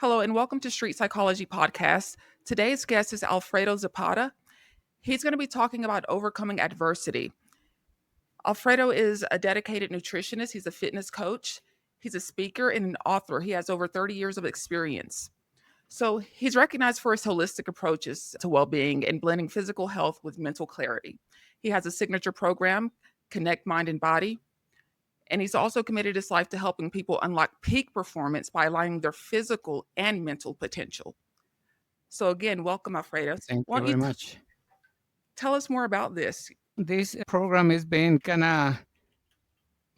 Hello and welcome to Street Psychology Podcast. Today's guest is Alfredo Zapata. He's going to be talking about overcoming adversity. Alfredo is a dedicated nutritionist, he's a fitness coach, he's a speaker and an author. He has over 30 years of experience. So he's recognized for his holistic approaches to well being and blending physical health with mental clarity. He has a signature program, Connect Mind and Body, and he's also committed his life to helping people unlock peak performance by aligning their physical and mental potential. So again, welcome, Alfredo. Thank Why you don't you very much. tell us more about this? This program has been kind of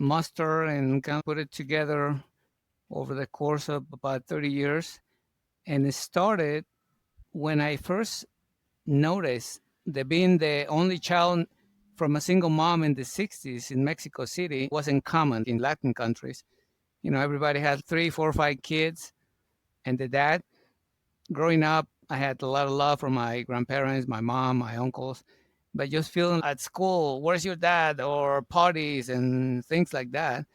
mustered and kind of put it together over the course of about 30 years. And it started when I first noticed that being the only child from a single mom in the 60s in Mexico City wasn't common in Latin countries. Everybody had three, four, five kids. And the dad, growing up, I had a lot of love from my grandparents, my mom, my uncles, but just feeling at school, where's your dad? Or parties and things like that.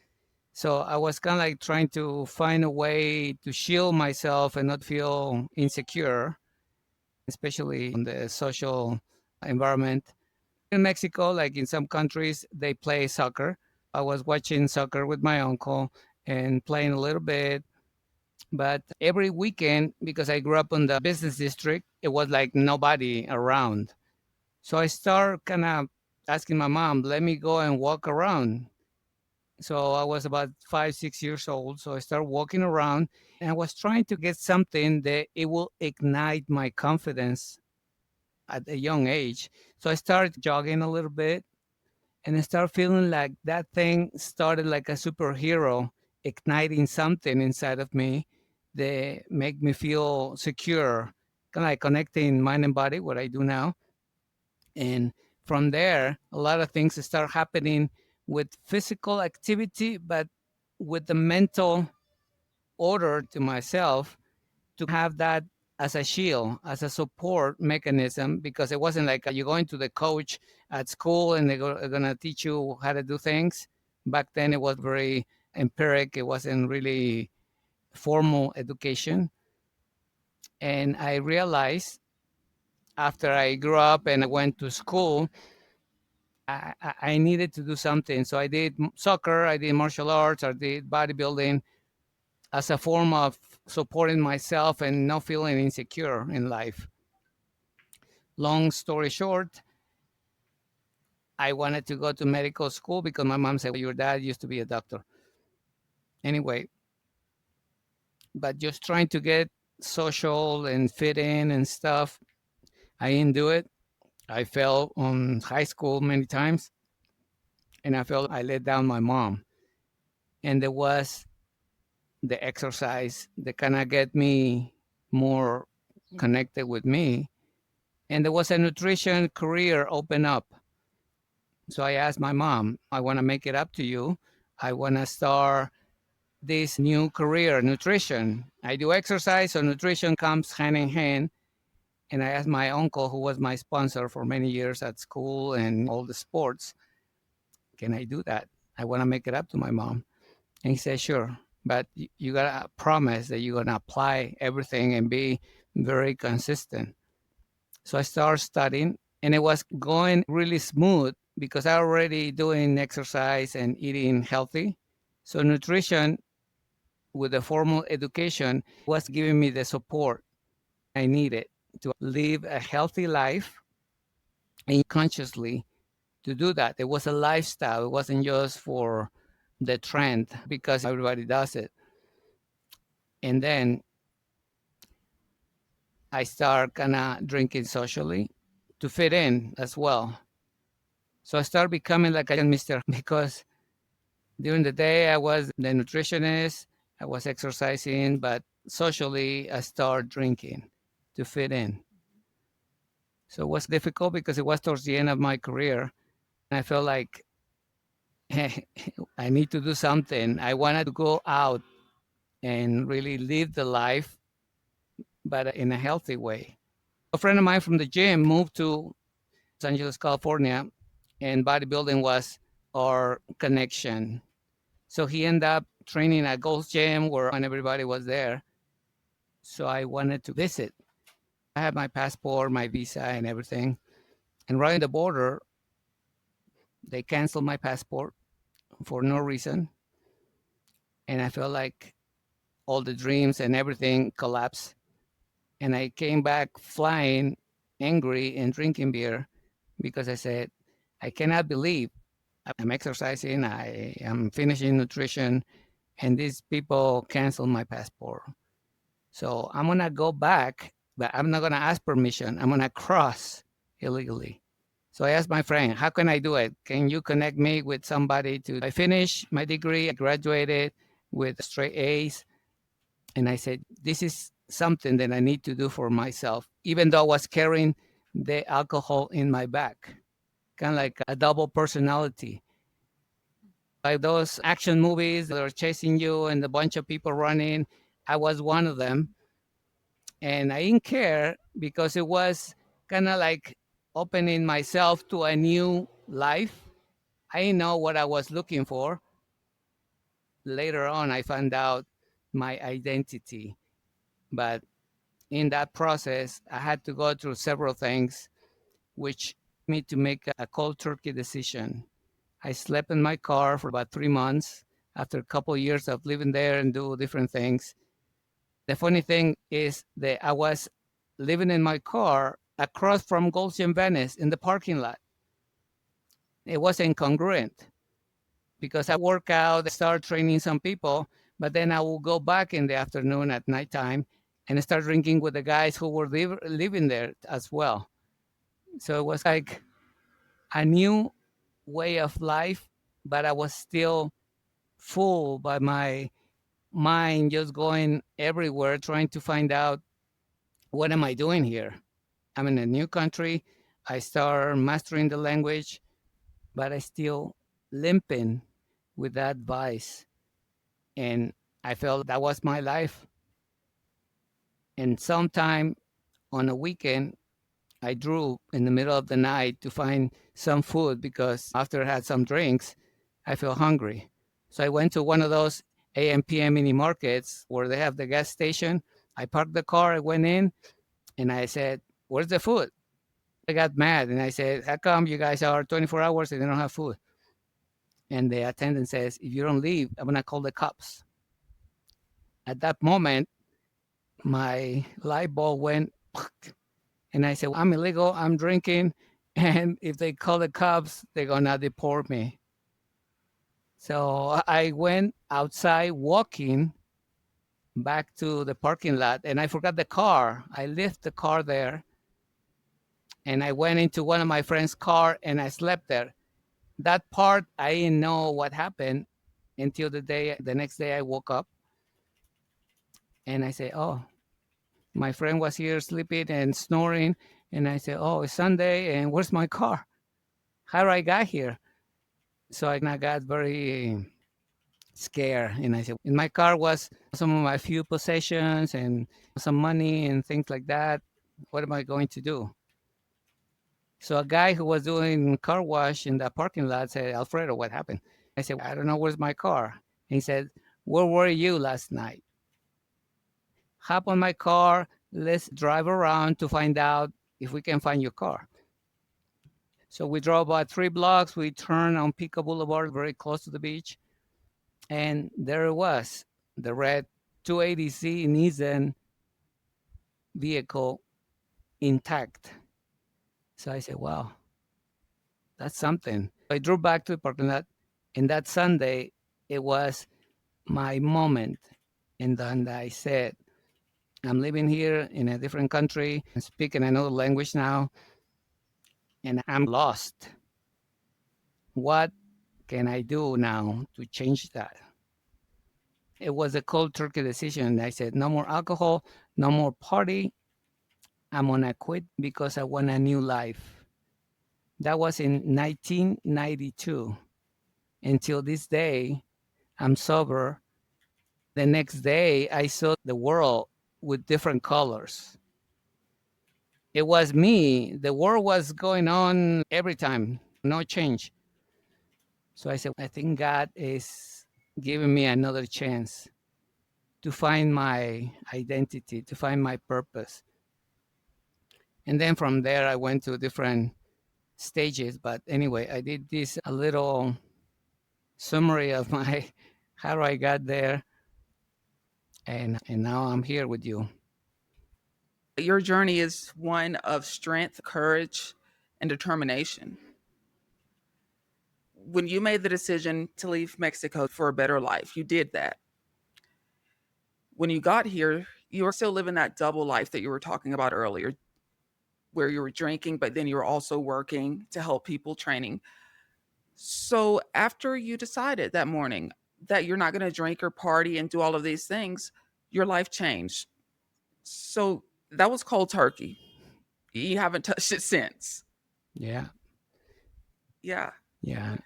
So I was kind of like trying to find a way to shield myself and not feel insecure, especially in the social environment. In Mexico, like in some countries, they play soccer. I was watching soccer with my uncle and playing a little bit. But every weekend, because I grew up in the business district, it was like nobody around. So I start kind of asking my mom, let me go and walk around. So I was about 5, 6 years old. So I started walking around and I was trying to get something that it will ignite my confidence at a young age. So I started jogging a little bit and I started feeling like that thing started like a superhero, igniting something inside of me that make me feel secure, kind of like connecting mind and body, what I do now. And from there, a lot of things start happening with physical activity, but with the mental order to myself to have that as a shield, as a support mechanism, because it wasn't like you going to the coach at school and they're going to teach you how to do things. Back then, it was very empiric, it wasn't really formal education. And I realized after I grew up and I went to school, I needed to do something. So I did soccer, I did martial arts, I did bodybuilding as a form of supporting myself and not feeling insecure in life. Long story short, I wanted to go to medical school because my mom said, your dad used to be a doctor. Anyway, but just trying to get social and fit in and stuff, I didn't do it. I fell on high school many times and I felt I let down my mom. And there was the exercise that kind of get me more connected with me. And there was a nutrition career open up. So I asked my mom, I want to make it up to you. I want to start this new career, nutrition. I do exercise, so nutrition comes hand in hand. And I asked my uncle, who was my sponsor for many years at school and all the sports, can I do that? I want to make it up to my mom. And he said, sure. But you got to promise that you're going to apply everything and be very consistent. So I started studying and it was going really smooth because I already doing exercise and eating healthy. So nutrition with the formal education was giving me the support I needed to live a healthy life and consciously to do that. It was a lifestyle. It wasn't just for the trend because everybody does it. And then I start kind of drinking socially to fit in as well. So I started becoming like a Mr. because during the day I was the nutritionist, I was exercising, but socially I started drinking to fit in. So it was difficult because it was towards the end of my career. And I felt like I need to do something. I wanted to go out and really live the life, but in a healthy way. A friend of mine from the gym moved to Los Angeles, California, and bodybuilding was our connection. So he ended up training at Gold's Gym where and everybody was there. So I wanted to visit. I had my passport, my visa, and everything. And right in the border, they canceled my passport for no reason. And I felt like all the dreams and everything collapsed. And I came back flying, angry, and drinking beer because I said, I cannot believe I'm exercising, I am finishing nutrition, and these people canceled my passport. So I'm going to go back, but I'm not going to ask permission. I'm going to cross illegally. So I asked my friend, how can I do it? Can you connect me with somebody to I finish my degree? I graduated with straight A's. And I said, this is something that I need to do for myself, even though I was carrying the alcohol in my back, kind of like a double personality. Like those action movies that are chasing you and a bunch of people running. I was one of them. And I didn't care because it was kind of like opening myself to a new life. I didn't know what I was looking for. Later on, I found out my identity. But in that process, I had to go through several things, which me to make a cold turkey decision. I slept in my car for about 3 months after a couple of years of living there and do different things. The funny thing is that I was living in my car across from Gulch and Venice in the parking lot. It was incongruent because I work out, start training some people, but then I will go back in the afternoon at nighttime and start drinking with the guys who were living there as well. So it was like a new way of life, but I was still full by my mind just going everywhere trying to find out what am I doing here? I'm in a new country. I start mastering the language, but I still limping with that vice. And I felt that was my life. And sometime on a weekend, I drew in the middle of the night to find some food because after I had some drinks, I feel hungry. So I went to one of those AM PM mini markets where they have the gas station. I parked the car, I went in, and I said, where's the food? I got mad and I said, how come you guys are 24 hours and they don't have food? And the attendant says, if you don't leave, I'm going to call the cops. At that moment, my light bulb went, and I said, I'm illegal, I'm drinking, and if they call the cops, they're going to deport me. So I went outside walking back to the parking lot and I forgot the car. I left the car there and I went into one of my friend's car and I slept there. That part I didn't know what happened until the next day I woke up and I say, oh, my friend was here sleeping and snoring. And I said, oh, it's Sunday and where's my car? How did I got here? So I got very scared. And I said, in my car was some of my few possessions and some money and things like that. What am I going to do? So a guy who was doing car wash in the parking lot said, Alfredo, what happened? I said, I don't know, where's my car? And he said, where were you last night? Hop on my car, let's drive around to find out if we can find your car. So we drove about 3 blocks. We turned on Pico Boulevard, very close to the beach. And there it was, the red 280Z Nissan vehicle intact. So I said, wow, that's something. I drove back to the parking lot. And that Sunday, it was my moment. And then I said, I'm living here in a different country and speaking another language now, and I'm lost. What can I do now to change that? It was a cold turkey decision. I said, no more alcohol, no more party. I'm going to quit because I want a new life. That was in 1992. Until this day, I'm sober. The next day, I saw the world with different colors. It was me. The world was going on every time, no change. So I said, I think God is giving me another chance to find my identity, to find my purpose. And then from there, I went to different stages. But anyway, I did this a little summary of my how I got there, and now I'm here with you. Your journey is one of strength, courage, and determination. When you made the decision to leave Mexico for a better life, you did that. When you got here, you were still living that double life that you were talking about earlier, where you were drinking, but then you were also working to help people, training. So after you decided that morning that you're not going to drink or party and do all of these things, your life changed. So that was cold turkey. You haven't touched it since. Yeah, Yeah. yeah.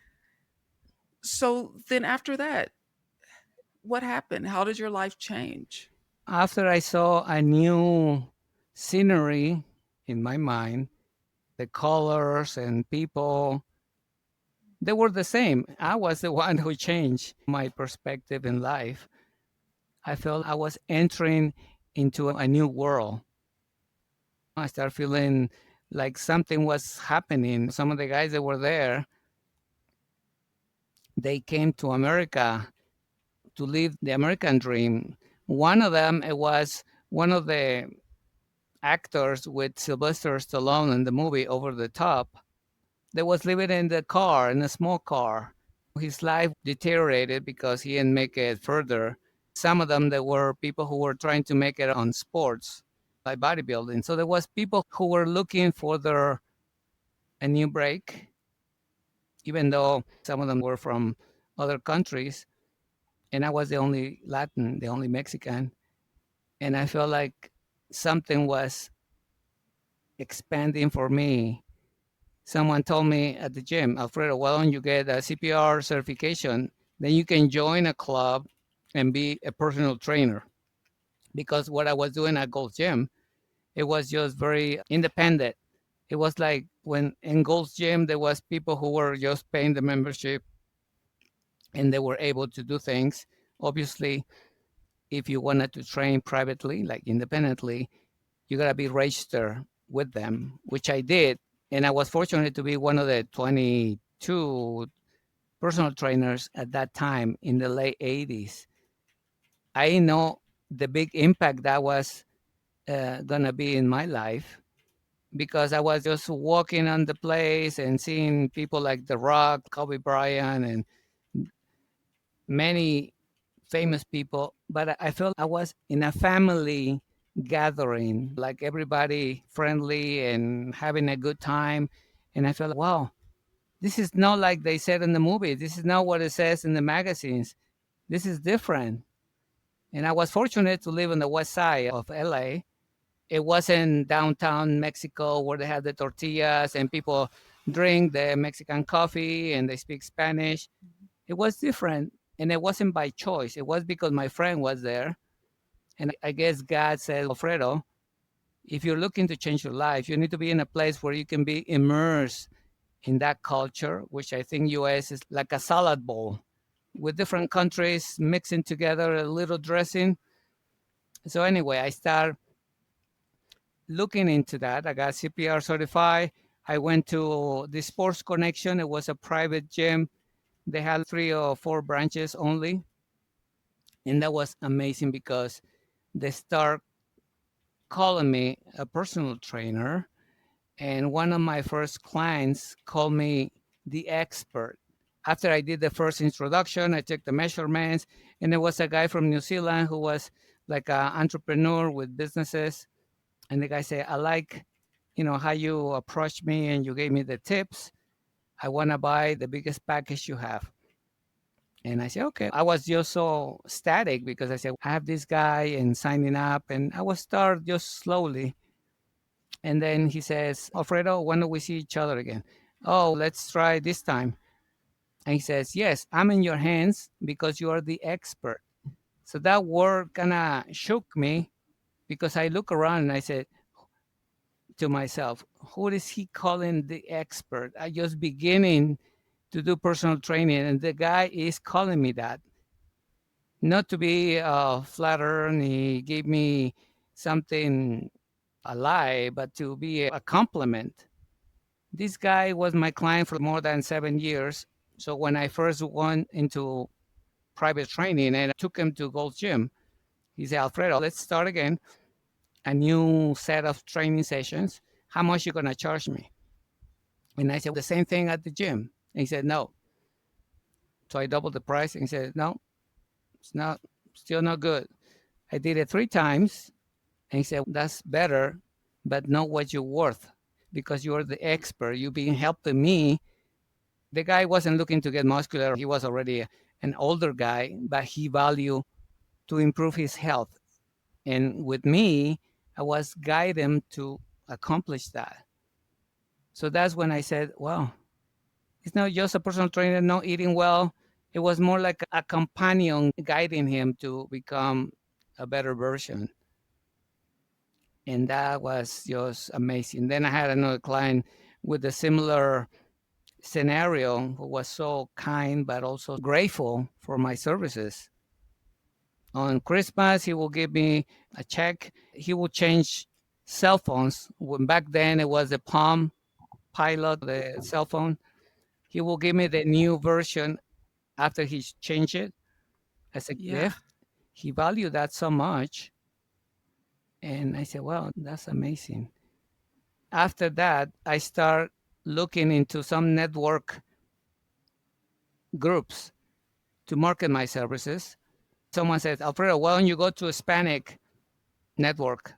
So then after that, what happened? How did your life change? After I saw a new scenery in my mind, the colors and people, they were the same. I was the one who changed my perspective in life. I felt I was entering into a new world. I started feeling like something was happening. Some of the guys that were there, they came to America to live the American dream. One of them, it was one of the actors with Sylvester Stallone in the movie Over the Top. They was living in the car, in a small car. His life deteriorated because he didn't make it further. Some of them, there were people who were trying to make it on sports, like bodybuilding. So there was people who were looking for their a new break, even though some of them were from other countries, and I was the only Latin, the only Mexican, and I felt like something was expanding for me. Someone told me at the gym, Alfredo, why don't you get a CPR certification? Then you can join a club and be a personal trainer. Because what I was doing at Gold's Gym, it was just very independent. It was like when in Gold's Gym, there was people who were just paying the membership and they were able to do things. Obviously, if you wanted to train privately, like independently, you gotta be registered with them, which I did. And I was fortunate to be one of the 22 personal trainers at that time in the late 80s. I know the big impact that was gonna be in my life because I was just walking on the place and seeing people like The Rock, Kobe Bryant, and many famous people, but I felt I was in a family gathering, like everybody friendly and having a good time. And I felt, wow, this is not like they said in the movie. This is not what it says in the magazines. This is different. And I was fortunate to live on the west side of LA. It wasn't downtown Mexico where they had the tortillas and people drink the Mexican coffee and they speak Spanish. It was different. And it wasn't by choice. It was because my friend was there. And I guess God said, Alfredo, if you're looking to change your life, you need to be in a place where you can be immersed in that culture, which I think US is like a salad bowl with different countries mixing together a little dressing. So anyway, I start looking into that. I got CPR certified. I went to the Sports Connection. It was a private gym. They had 3 or 4 branches only. And that was amazing because they start calling me a personal trainer. And one of my first clients called me the expert. After I did the first introduction, I took the measurements, and there was a guy from New Zealand who was like an entrepreneur with businesses. And the guy said, I like, how you approached me and you gave me the tips. I want to buy the biggest package you have. And I said, okay. I was just so static because I said, I have this guy and signing up. And I was start just slowly. And then he says, Alfredo, when do we see each other again? Oh, let's try this time. And he says, yes, I'm in your hands because you are the expert. So that word kind of shook me because I look around and I said to myself, who is he calling the expert? I just beginning to do personal training and the guy is calling me that. not to be flattered, and he gave me something, a lie, but to be a compliment. This guy was my client for more than 7 years. So when I first went into private training and I took him to Gold's Gym, he said, Alfredo, let's start again, a new set of training sessions. How much you gonna charge me? And I said, the same thing at the gym. And he said, no. So I doubled the price and he said, no, it's not, still not good. I did it 3 times. And he said, that's better, but not what you're worth because you're the expert. You've been helping me. The guy wasn't looking to get muscular. He was already an older guy, but he valued to improve his health. And with me, I was guiding him to accomplish that. So that's when I said, well, it's not just a personal trainer not eating well. It was more like a companion guiding him to become a better version. And that was just amazing. Then I had another client with a similar scenario who was so kind but also grateful for my services. On Christmas, he will give me a check. He will change cell phones. When back then it was the Palm Pilot, the cell phone. He will give me the new version after he changed it as a Yeah. gift. He valued that so much. And I said, well, that's amazing. After that, I start looking into some network groups to market my services. Someone says, Alfredo, why don't you go to Hispanic network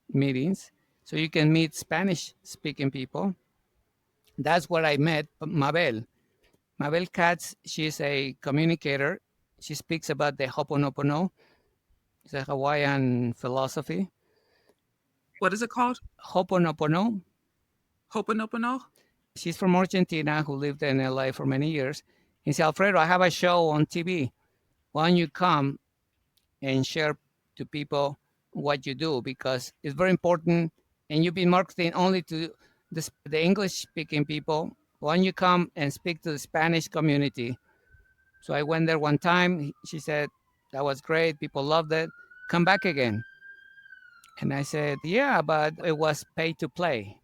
meetings so you can meet Spanish speaking people? That's where I met Mabel. Mabel Katz, she's a communicator. She speaks about the Ho'oponopono. It's a Hawaiian philosophy. What is it called? Ho'oponopono. Hoponopono? She's from Argentina who lived in LA for many years. He said, Alfredo, I have a show on TV. Why don't you come and share to people what you do? Because it's very important. And you've been marketing only to the English speaking people. Why don't you come and speak to the Spanish community? So I went there one time. She said, that was great. People loved it. Come back again. And I said, yeah, but it was pay to play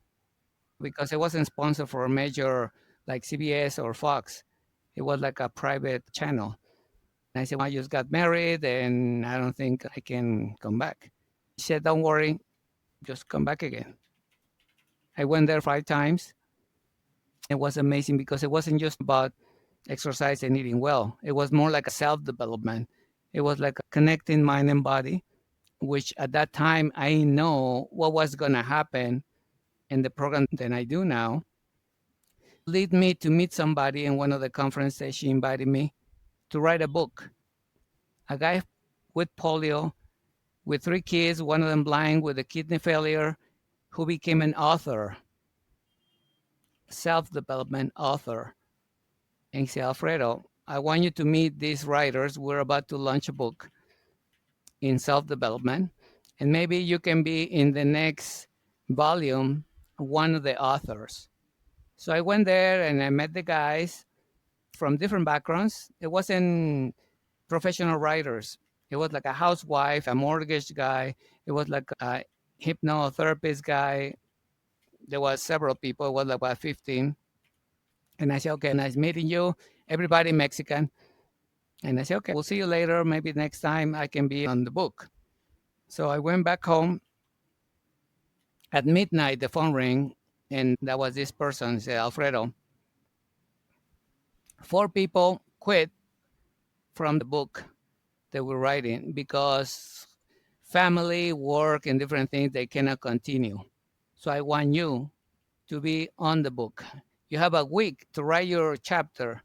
because it wasn't sponsored for a major like CBS or Fox. It was like a private channel. And I said, well, I just got married and I don't think I can come back. She said, don't worry, just come back again. I went there 5 times. It was amazing because it wasn't just about exercise and eating well. It was more like a self development. It was like connecting mind and body, which at that time I know what was going to happen in the program than I do now. Lead me to meet somebody in one of the conferences. She invited me to write a book. A guy with polio, with 3 kids, one of them blind with a kidney failure, who became an author, self development author. And he said, Alfredo, I want you to meet these writers. We're about to launch a book in self development. And maybe you can be in the next volume one of the authors. So I went there and I met the guys from different backgrounds. It wasn't professional writers. It was like a housewife, a mortgage guy. It was like a hypnotherapist guy. There was several people. It was like about 15. And I said, okay, nice meeting you. Everybody Mexican. And I said, okay, we'll see you later. Maybe next time I can be on the book. So I went back home. At midnight, the phone rang, and that was this person. Said, Alfredo, 4 people quit from the book they were writing because family, work, and different things they cannot continue. So I want you to be on the book. You have a week to write your chapter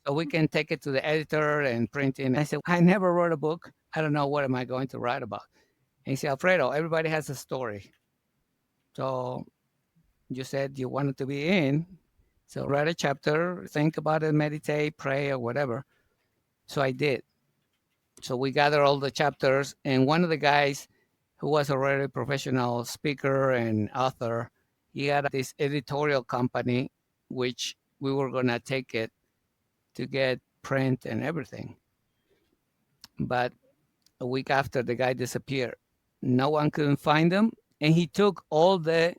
so we can take it to the editor and print it. I said, I never wrote a book. I don't know what am I going to write about. And he said, Alfredo, everybody has a story. So you said you wanted to be in. So write a chapter, think about it, meditate, pray, or whatever. So I did. So we gathered all the chapters, and one of the guys who was already a professional speaker and author, he had this editorial company, which we were going to take it to get print and everything. But a week after, the guy disappeared. No one couldn't find him, and he took all the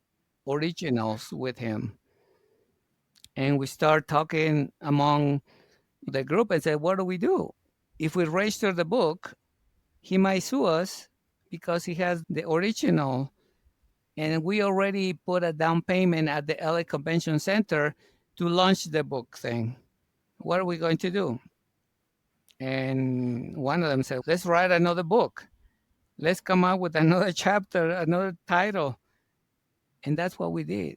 originals with him. And we start talking among the group and said, what do we do? If we register the book, he might sue us because he has the original. And we already put a down payment at the LA Convention Center to launch the book thing. What are we going to do? And one of them said, let's write another book. Let's come up with another chapter, another title. And that's what we did.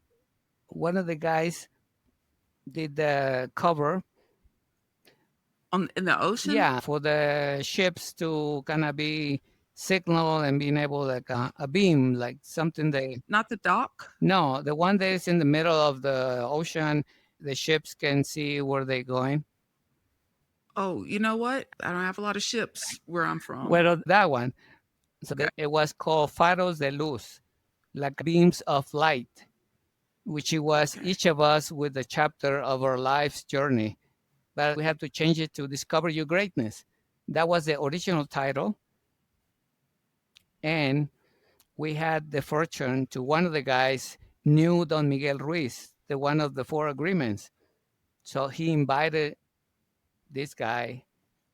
One of the guys did the cover. On in the ocean, Yeah, for the ships to kind of be signal and being able like a beam, like something they. not the dock. No, the one that is in the middle of the ocean, the ships can see where they're going. Oh, you know what? I don't have a lot of ships where I'm from. Well, that one. So Okay. it was called Faros de Luz, like beams of light, which it was Okay. each of us with a chapter of our life's journey. But we had to change it to Discover Your Greatness. That was the original title. And we had the fortune to one of the guys knew Don Miguel Ruiz, the one of the four agreements. So he invited this guy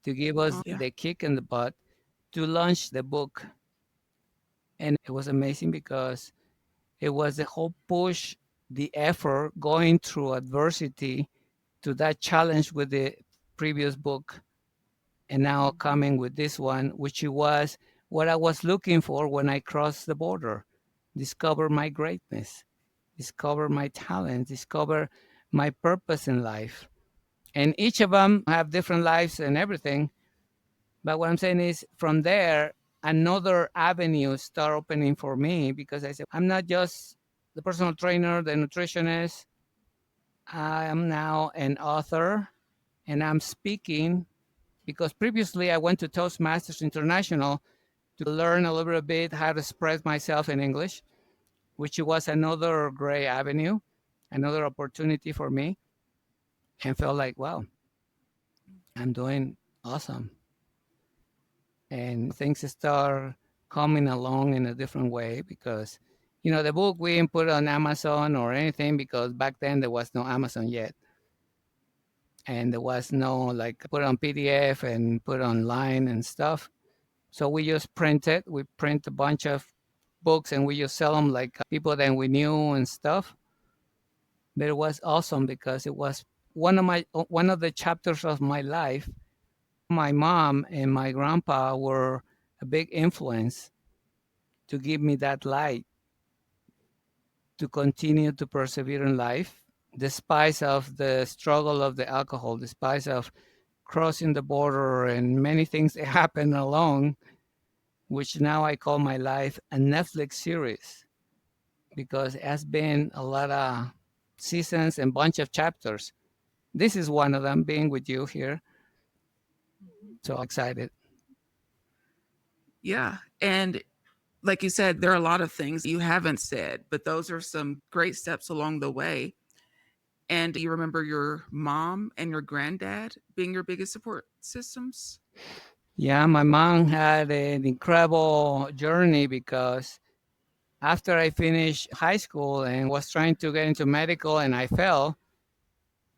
to give us Yeah. the kick in the butt to launch the book. And it was amazing because it was the whole push, the effort going through adversity to that challenge with the previous book and now Mhm. coming with this one, which was what I was looking for when I crossed the border. Discover my greatness, discover my talent, discover my purpose in life. And each of them have different lives and everything. But what I'm saying is from there, another avenue start opening for me because I said, I'm not just the personal trainer, the nutritionist. I am now an author and I'm speaking because previously I went to Toastmasters International to learn a little bit how to express myself in English, which was another great avenue, another opportunity for me, and felt like, wow, I'm doing awesome. And things start coming along in a different way because, the book we didn't put on Amazon or anything because back then there was no Amazon yet. And there was no like put on PDF and put online and stuff. So we just print it. We print a bunch of books and we just sell them like people that we knew and stuff. But it was awesome because it was one of the chapters of my life. My mom and my grandpa were a big influence to give me that light to continue to persevere in life, despite of the struggle of the alcohol, despite of crossing the border and many things that happened along, which now I call my life a Netflix series because it has been a lot of seasons and bunch of chapters. This is one of them, being with you here. Mhm. So excited. Yeah. And like you said, there are a lot of things you haven't said, but those are some great steps along the way. And you remember your mom and your granddad being your biggest support systems? Yeah, my mom had an incredible journey because after I finished high school and was trying to get into medical and I fell,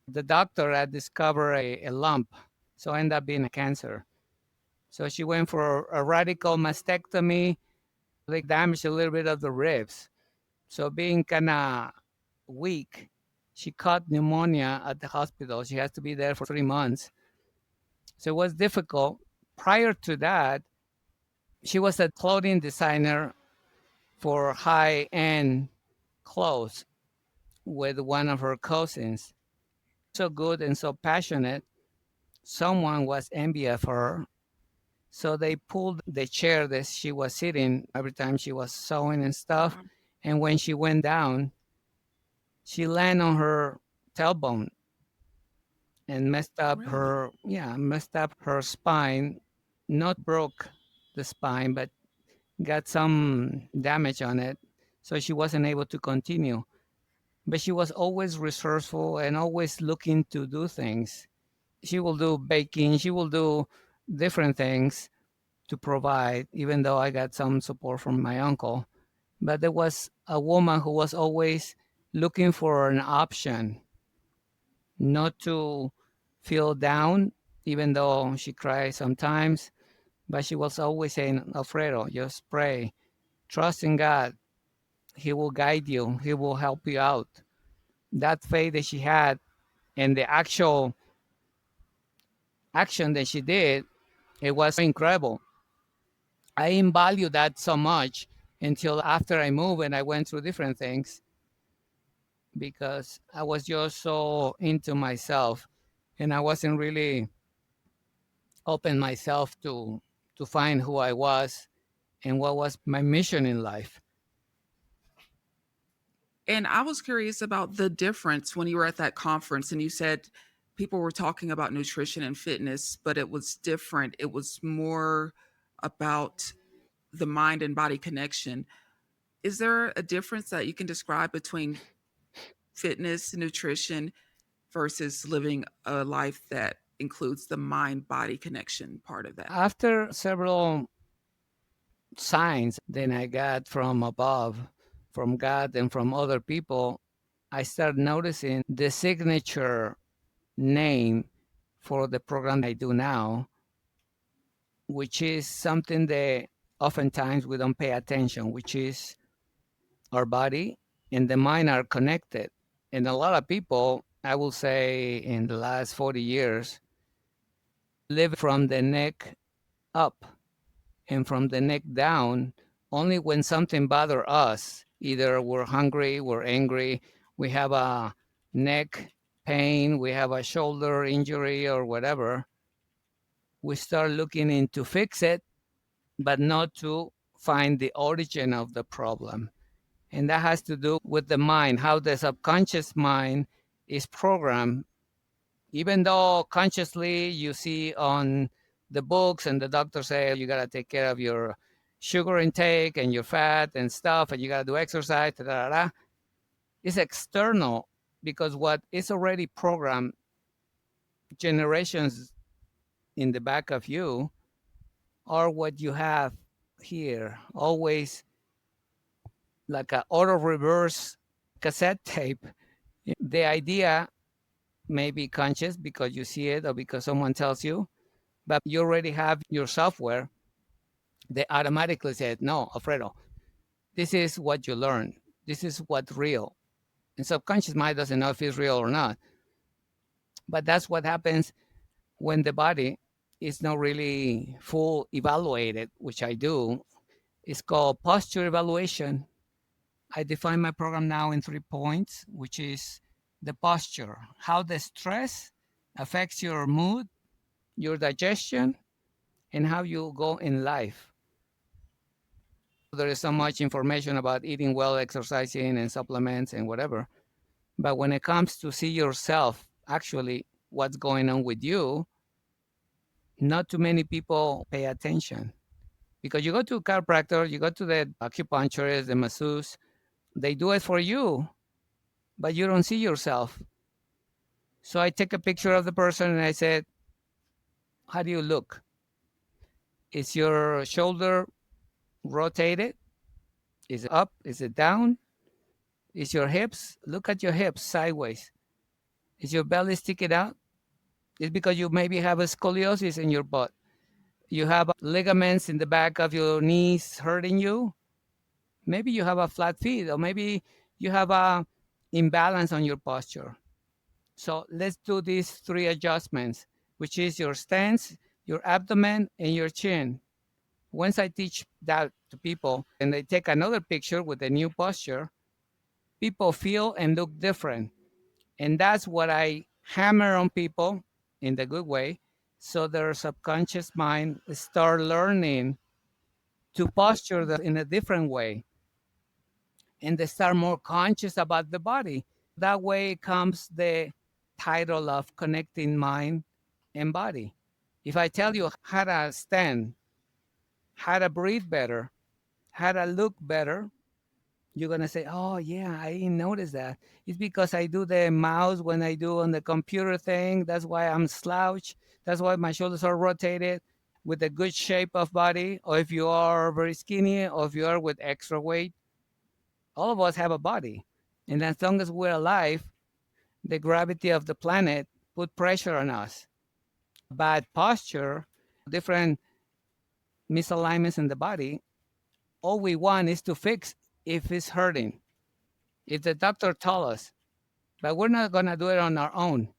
the doctor had discovered a lump. So I ended up being a cancer. So she went for a radical mastectomy. They damaged a little bit of the ribs. So being kind of weak, she caught pneumonia at the hospital. She has to be there for 3 months. So it was difficult. Prior to that, she was a clothing designer for high end clothes with one of her cousins. So good and so passionate. Someone was envious of her. So they pulled the chair that she was sitting every time she was sewing and stuff. Wow. And when she went down, she landed on her tailbone and Really? messed up her spine. Not broke the spine, but got some damage on it. So she wasn't able to continue. But she was always resourceful and always looking to do things. She will do baking, she will do different things. to provide, even though I got some support from my uncle. But there was a woman who was always looking for an option not to feel down, even though she cries sometimes. But she was always saying, Alfredo, just pray, trust in God. He will guide you, He will help you out. That faith that she had and the actual action that she did, it was incredible. I didn't value that so much until after I moved and I went through different things because I was just so into myself and I wasn't really open myself to find who I was and what was my mission in life. And I was curious about the difference when you were at that conference and you said people were talking about nutrition and fitness, but it was different. It was more about the mind and body connection. Is there a difference that you can describe between fitness, nutrition versus living a life that includes the mind body connection part of that? After several signs that I got from above, from God and from other people, I started noticing the signature name for the program I do now, which is something that oftentimes we don't pay attention, which is our body and the mind are connected. And a lot of people, I will say in the last 40 years, live from the neck up and from the neck down only when something bothers us. Either we're hungry, we're angry, we have a neck pain, we have a shoulder injury or whatever. We start looking into fix it, but not to find the origin of the problem. And that has to do with the mind, how the subconscious mind is programmed. Even though consciously you see on the books and the doctor say you got to take care of your sugar intake and your fat and stuff, and you got to do exercise, da, da, da, it's external because what is already programmed generations in the back of you are what you have here, always like a auto reverse cassette tape. The idea may be conscious because you see it or because someone tells you, but you already have your software. They automatically said, no, Alfredo, this is what you learn. This is what's real. And subconscious mind doesn't know if it's real or not. But that's what happens when the body is not really full evaluated, which I do. It's called posture evaluation. I define my program now in 3 points, which is the posture, how the stress affects your mood, your digestion, and how you go in life. There is so much information about eating well, exercising, and supplements and whatever. But when it comes to see yourself, actually, what's going on with you, not too many people pay attention. Because you go to a chiropractor, you go to the acupuncturist, the masseuse, they do it for you, but you don't see yourself. So I take a picture of the person and I said, how do you look? Is your shoulder rotated? Is it up? Is it down? Is your hips? Look at your hips sideways. Is your belly sticking out? It's because you maybe have a scoliosis in your butt. You have ligaments in the back of your knees hurting you. Maybe you have a flat feet, or maybe you have a imbalance on your posture. So let's do these 3 adjustments, which is your stance, your abdomen, and your chin. Once I teach that to people and they take another picture with a new posture, people feel and look different. And that's what I hammer on people in the good way. So their subconscious mind start learning to posture in a different way and they start more conscious about the body. That way comes the title of connecting mind and body. If I tell you how to stand, how to breathe better, how to look better, you're gonna say, "Oh yeah, I didn't notice that." It's because I do the mouse when I do on the computer thing. That's why I'm slouched. That's why my shoulders are rotated. with a good shape of body, or if you are very skinny, or if you are with extra weight, all of us have a body. And as long as we're alive, the gravity of the planet put pressure on us. Bad posture, different misalignments in the body, all we want is to fix if it's hurting. If the doctor told us, but we're not going to do it on our own.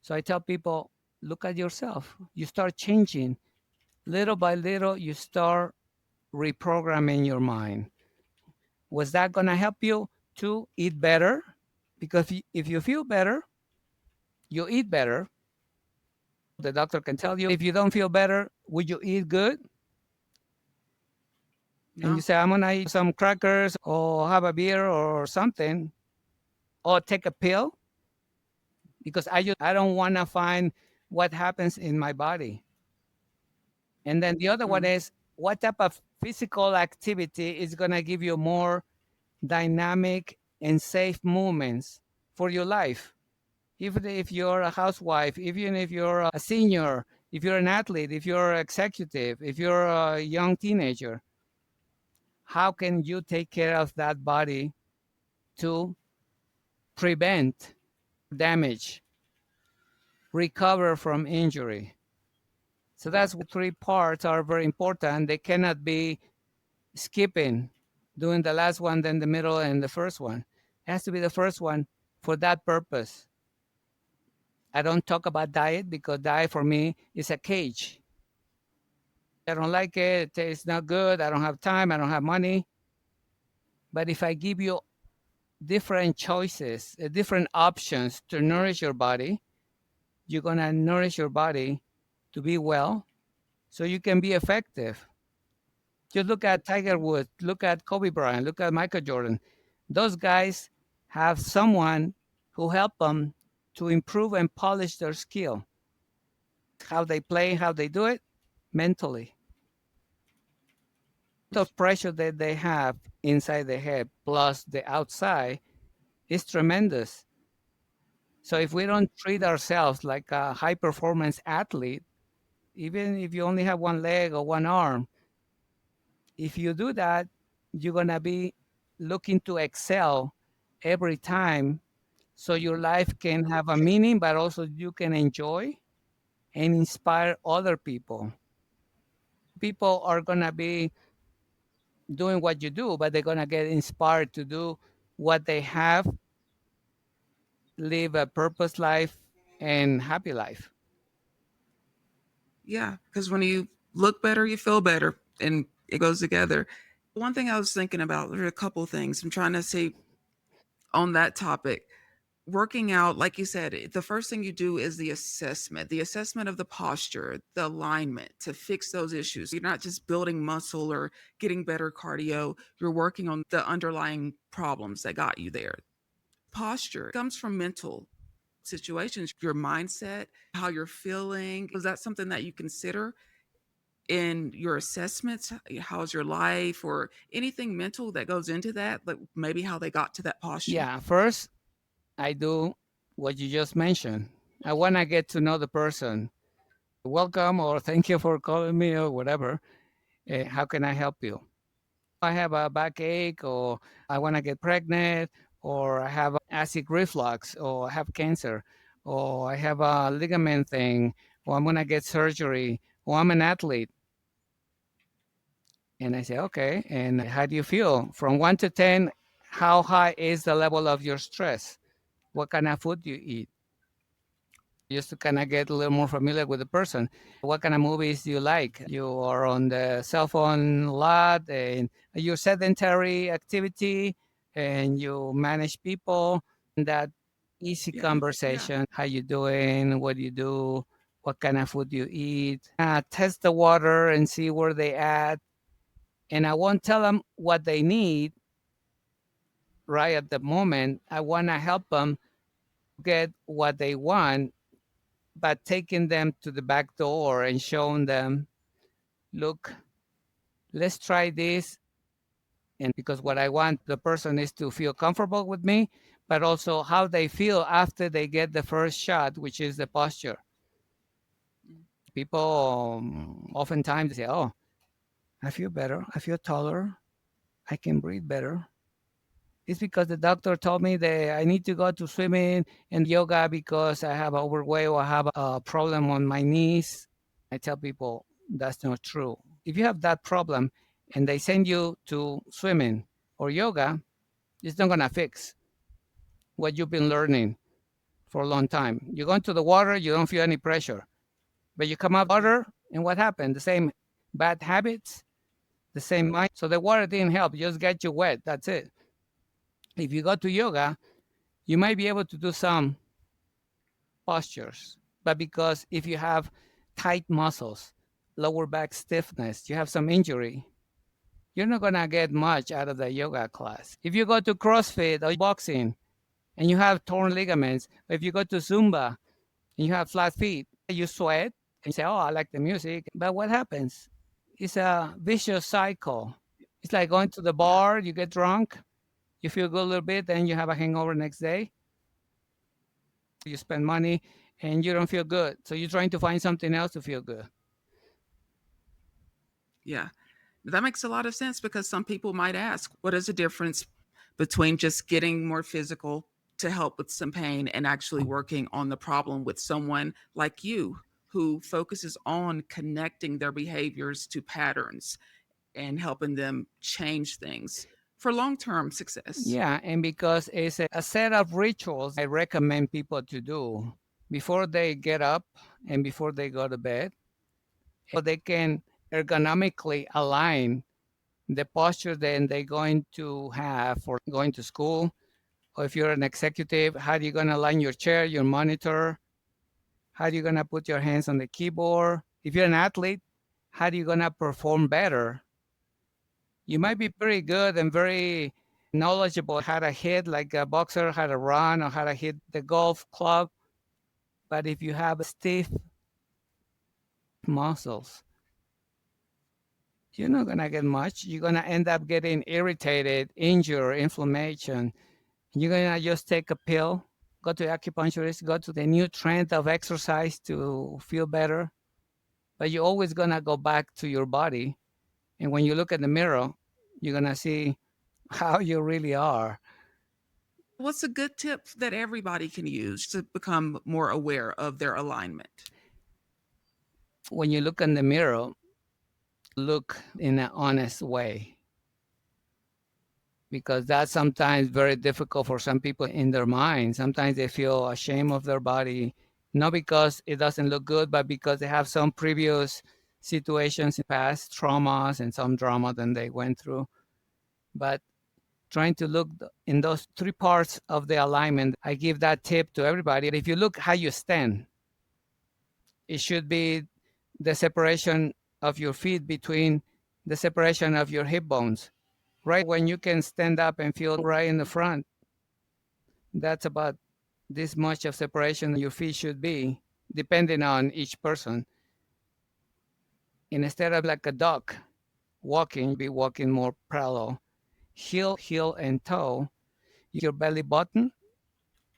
So I tell people, look at yourself. You start changing. Little by little, you start reprogramming your mind. Was that going to help you to eat better? Because if you feel better, you eat better. The doctor can tell you if you don't feel better, would you eat good? And you No. say, I'm going to eat some crackers or have a beer or something or take a pill because I don't want to find what happens in my body. And then the other one Mm. is what type of physical activity is going to give you more dynamic and safe movements for your life. Even if you're a housewife, even if you're a senior, if you're an athlete, if you're an executive, if you're a young teenager, how can you take care of that body to prevent damage, recover from injury? So that's three parts are very important. They cannot be skipping, doing the last one, then the middle, and the first one. It has to be the first one for that purpose. I don't talk about diet because diet for me is a cage. I don't like it. It tastes not good. I don't have time. I don't have money. But if I give you different choices, different options to nourish your body, you're going to nourish your body to be well so you can be effective. Just look at Tiger Woods, look at Kobe Bryant, look at Michael Jordan. Those guys have someone who helped them to improve and polish their skill. How they play, how they do it mentally. The pressure that they have inside the head plus the outside is tremendous. So if we don't treat ourselves like a high performance athlete, even if you only have one leg or one arm, if you do that, you're going to be looking to excel every time so your life can have a meaning, but also you can enjoy and inspire other people. People are going to be doing what you do, but they're going to get inspired to do what they have, live a purpose life and happy life. Yeah, because when you look better, you feel better, and it goes together. One thing I was thinking about, there are a couple things I'm trying to say on that topic. Working out, like you said, the first thing you do is the assessment of the posture, the alignment to fix those issues. You're not just building muscle or getting better cardio, you're working on the underlying problems that got you there. Posture comes from mental situations, your mindset, how you're feeling. Is that something that you consider in your assessments? How's your life or anything mental that goes into that? Like maybe how they got to that posture? Yeah, first, I do what you just mentioned. I want to get to know the person. Welcome or thank you for calling me or whatever. How can I help you? I have a backache or I want to get pregnant or I have acid reflux or I have cancer or I have a ligament thing or I'm going to get surgery or I'm an athlete. And I say, okay, and how do you feel? From 1 to 10, how high is the level of your stress? What kind of food do you eat? Just to kind of get a little more familiar with the person. What kind of movies do you like? You are on the cell phone a lot and you're sedentary activity and you manage people. And that easy Yeah, yeah. conversation. How you doing? What do you do? What kind of food do you eat? Test the water and see where they at. And I won't tell them what they need right at the moment. I want to help them get what they want, but taking them to the back door and showing them, look, let's try this. And because what I want the person is to feel comfortable with me, but also how they feel after they get the first shot, which is the posture. People oftentimes say, "Oh, I feel better. I feel taller. I can breathe better." It's because the doctor told me that I need to go to swimming and yoga because I have overweight or I have a problem on my knees. I tell people that's not true. If you have that problem and they send you to swimming or yoga, it's not going to fix what you've been learning for a long time. You go into the water, you don't feel any pressure, but you come out water, and what happened? The same bad habits, the same mind. So the water didn't help, just get you wet. That's it. If you go to yoga, you might be able to do some postures, but because if you have tight muscles, lower back stiffness, you have some injury, you're not going to get much out of the yoga class. If you go to CrossFit or boxing and you have torn ligaments, or if you go to Zumba and you have flat feet, you sweat and you say, "Oh, I like the music." But what happens? It's a vicious cycle. It's like going to the Yeah. bar, you get drunk, you feel good a little bit, then you have a hangover next day, you spend money, and you don't feel good. So you're trying to find something else to feel good. Yeah. That makes a lot of sense because some people might ask, what is the difference between just getting more physical to help with some pain and actually working on the problem with someone like you who focuses on connecting their behaviors to patterns and helping them change things for long-term success? Yeah, and because it's a set of rituals I recommend people to do before they get up and before they go to bed, so they can ergonomically align the posture then they're going to have for going to school. Or if you're an executive, how are you going to align your chair, your monitor? How are you going to put your hands on the keyboard? If you're an athlete, how are you going to perform better? You might be pretty good and very knowledgeable how to hit like a boxer, how to run, or how to hit the golf club. But if you have stiff muscles, you're not going to get much. You're going to end up getting irritated, injured, inflammation. You're going to just take a pill, go to acupuncturist, go to the new trend of exercise to feel better. But you're always going to go back to your body. And when you look at the mirror, you're going to see how you really are. What's a good tip that everybody can use to become more aware of their alignment? When you look in the mirror, look in an honest way, because that's sometimes very difficult for some people in their mind. Sometimes they feel ashamed of their body, not because it doesn't look good, but because they have some previous situations in past traumas and some drama that they went through. But trying to look in those three parts of the alignment, I give that tip to everybody. If you look how you stand, it should be the separation of your feet between the separation of your hip bones. Right when you can stand up and feel right in the front, that's about this much of separation your feet should be, depending on each person. And instead of like a duck walking, be walking more parallel. Heel, and toe, your belly button,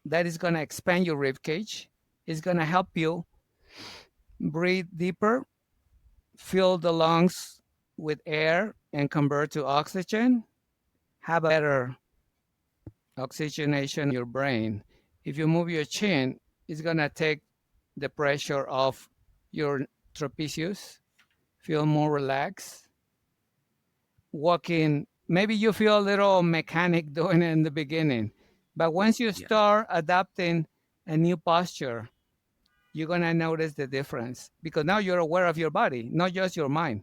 that is going to expand your rib cage. It's going to help you breathe deeper, fill the lungs with air and convert to oxygen, have a better oxygenation in your brain. If you move your chin, it's going to take the pressure off your trapezius, feel more relaxed. Walking, maybe you feel a little mechanic doing it in the beginning, but once you Yeah. start adapting a new posture, you're going to notice the difference because now you're aware of your body, not just your mind.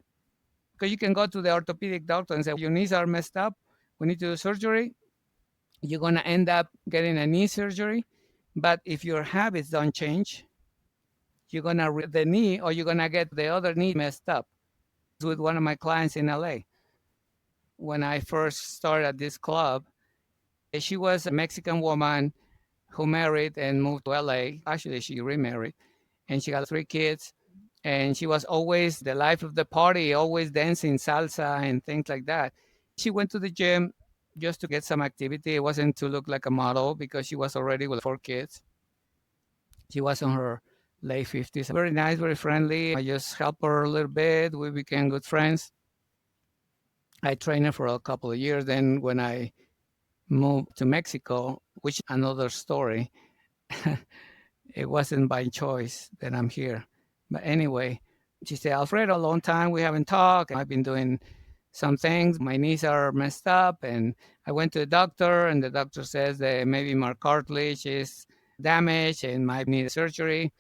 Because you can go to the orthopedic doctor and say, your knees are messed up, we need to do surgery. You're going to end up getting a knee surgery. But if your habits don't change, you're going to the knee or you're going to get the other knee messed up. With one of my clients in LA, when I first started at this club, she was a Mexican woman who married and moved to LA. Actually, she remarried and she got three kids. And she was always the life of the party, always dancing salsa and things like that. She went to the gym just to get some activity. It wasn't to look like a model because she was already with four kids. She was on her late 50s. Very nice, very friendly. I just helped her a little bit. We became good friends. I trained her for a couple of years. Then when I moved to Mexico, which another story, it wasn't by choice that I'm here. But anyway, she said, Alfredo, a long time we haven't talked. I've been doing some things. My knees are messed up. And I went to the doctor, and the doctor says that maybe my cartilage is damaged and might need surgery.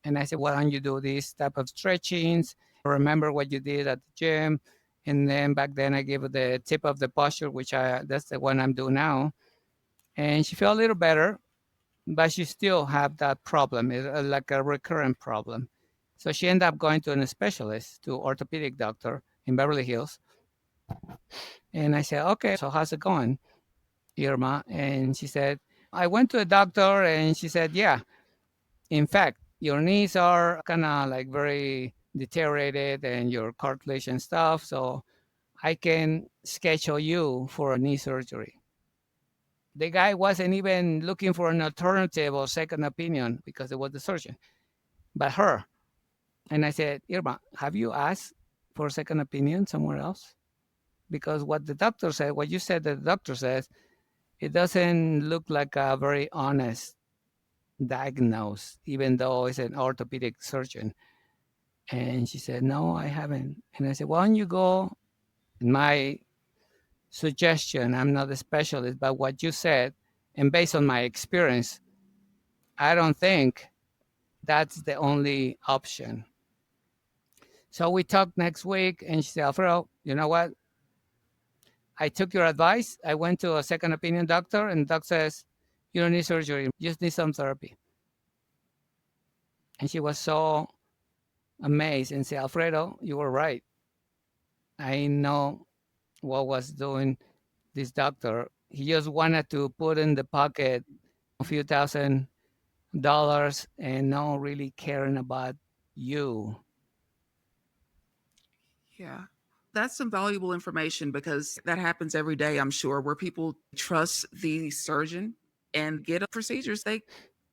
And I said, why don't you do this type of stretchings? Remember what you did at the gym. And then back then I gave her the tip of the posture, which that's the one I'm doing now. And she felt a little better, but she still have that problem, like a recurrent problem. So she ended up going to a specialist, to orthopedic doctor in Beverly Hills. And I said, okay, so how's it going, Irma? And she said, I went to a doctor and she said, yeah, in fact, your knees are kind of like very deteriorated and your cartilage and stuff. So I can schedule you for a knee surgery. The guy wasn't even looking for an alternative or second opinion because it was the surgeon, but her. And I said, Irma, have you asked for a second opinion somewhere else? Because what the doctor said, what you said that the doctor says, it doesn't look like a very honest diagnose, even though it's an orthopedic surgeon. And she said, no, I haven't. And I said, why don't you go? My suggestion, I'm not a specialist, but what you said, and based on my experience, I don't think that's the only option. So we talked next week, and she said, Alfredo, you know what? I took your advice. I went to a second opinion doctor, and the doc says, you don't need surgery, you just need some therapy. And she was so amazed and said, Alfredo, you were right. I know what was doing this doctor. He just wanted to put in the pocket a few $1,000 and not really caring about you. Yeah. That's some valuable information because that happens every day, I'm sure, where people trust the surgeon and get procedures they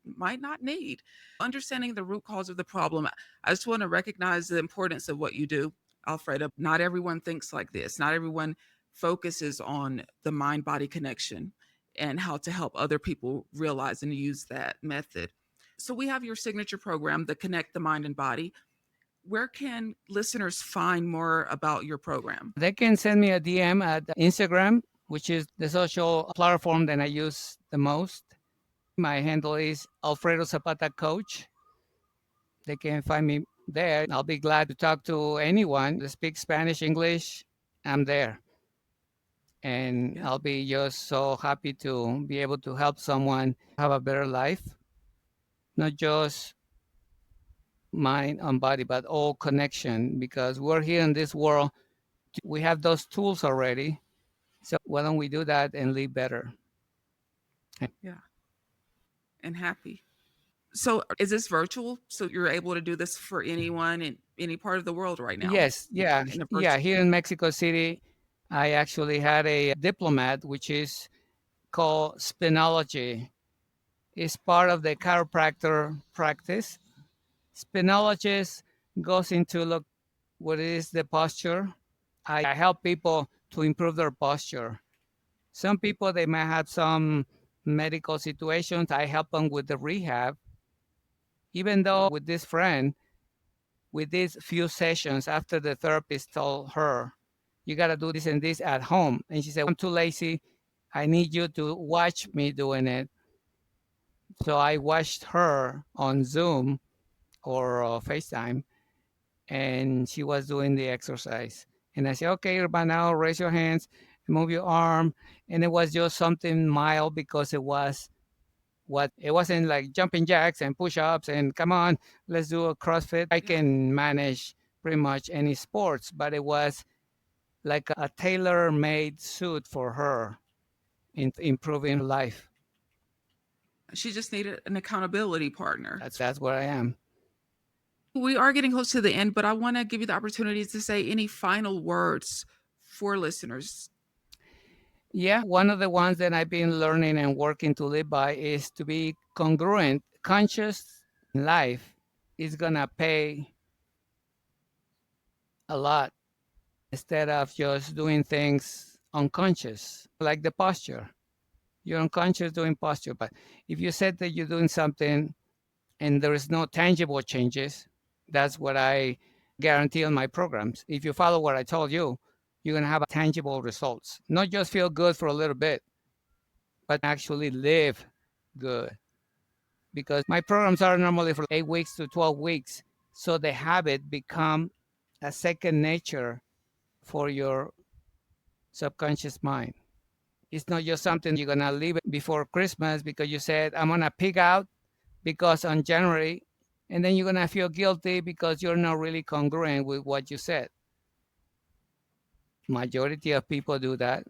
might not need. Understanding the root cause of the problem, I just want to recognize the importance of what you do, Alfredo. Not everyone thinks like this. Not everyone focuses on the mind body connection and how to help other people realize and use that method. So, we have your signature program, the Connect the Mind and Body. Where can listeners find more about your program? They can send me a DM at Instagram, which is the social platform that I use the most. My handle is Alfredo Zapata Coach. They can find me there. I'll be glad to talk to anyone that speaks Spanish, English. I'm there. And Yeah. I'll be just so happy to be able to help someone have a better life, not just mind and body, but all connection, because we're here in this world. We have those tools already. So why don't we do that and live better? Yeah. And happy. So, is this virtual? So, you're able to do this for anyone in any part of the world right now Yes, yeah, in a yeah. virtual? Here in Mexico City, I actually had a diplomat, which is called spinology. It's part of the chiropractor practice. Spinologist goes into look what is the posture. I help people to improve their posture. Some people they might have some medical situations. I help them with the rehab. Even though with this friend, with these few sessions after the therapist told her, you got to do this and this at home. And she said, I'm too lazy. I need you to watch me doing it. So I watched her on Zoom or FaceTime, and she was doing the exercise. And I said, okay, Irma, now raise your hands, move your arm. And it was just something mild because it wasn't like jumping jacks and push-ups and come on, let's do a CrossFit. I Yeah. can manage pretty much any sports, but it was like a tailor-made suit for her in improving her life. She just needed an accountability partner. That's where I am. We are getting close to the end, but I want to give you the opportunity to say any final words for listeners. Yeah, one of the ones that I've been learning and working to live by is to be congruent, conscious in life. is going to pay a lot instead of just doing things unconscious, like the posture. You're unconscious doing posture. But if you said that you're doing something and there is no tangible changes, that's what I guarantee on my programs. If you follow what I told you, you're going to have tangible results. Not just feel good for a little bit, but actually live good. Because my programs are normally for 8 weeks to 12 weeks. So the habit become a second nature for your subconscious mind. It's not just something you're gonna leave it before Christmas because you said I'm gonna pig out because on January, and then you're gonna feel guilty because you're not really congruent with what you said. Majority of people do that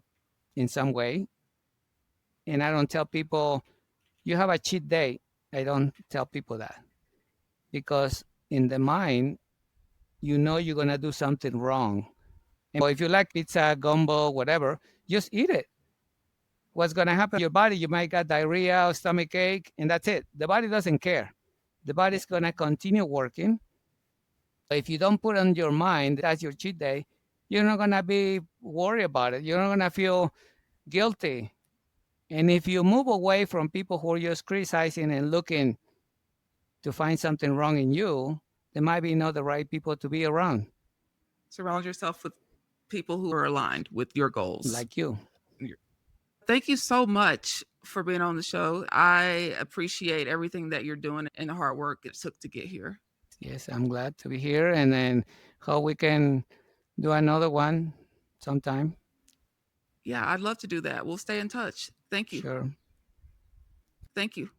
in some way, and I don't tell people you have a cheat day. I don't tell people that because in the mind, you know you're gonna do something wrong. And if you like pizza, gumbo, whatever, just eat it. What's going to happen to your body? You might get diarrhea or stomach ache, and that's it. The body doesn't care. The body's going to continue working. If you don't put on your mind that's your cheat day, you're not going to be worried about it. You're not going to feel guilty. And if you move away from people who are just criticizing and looking to find something wrong in you, they might be not the right people to be around. Surround yourself with people who are aligned with your goals. Like you. Thank you so much for being on the show. I appreciate everything that you're doing and the hard work it took to get here. Yes, I'm glad to be here. And then how we can do another one sometime. Yeah, I'd love to do that. We'll stay in touch. Thank you. Sure. Thank you.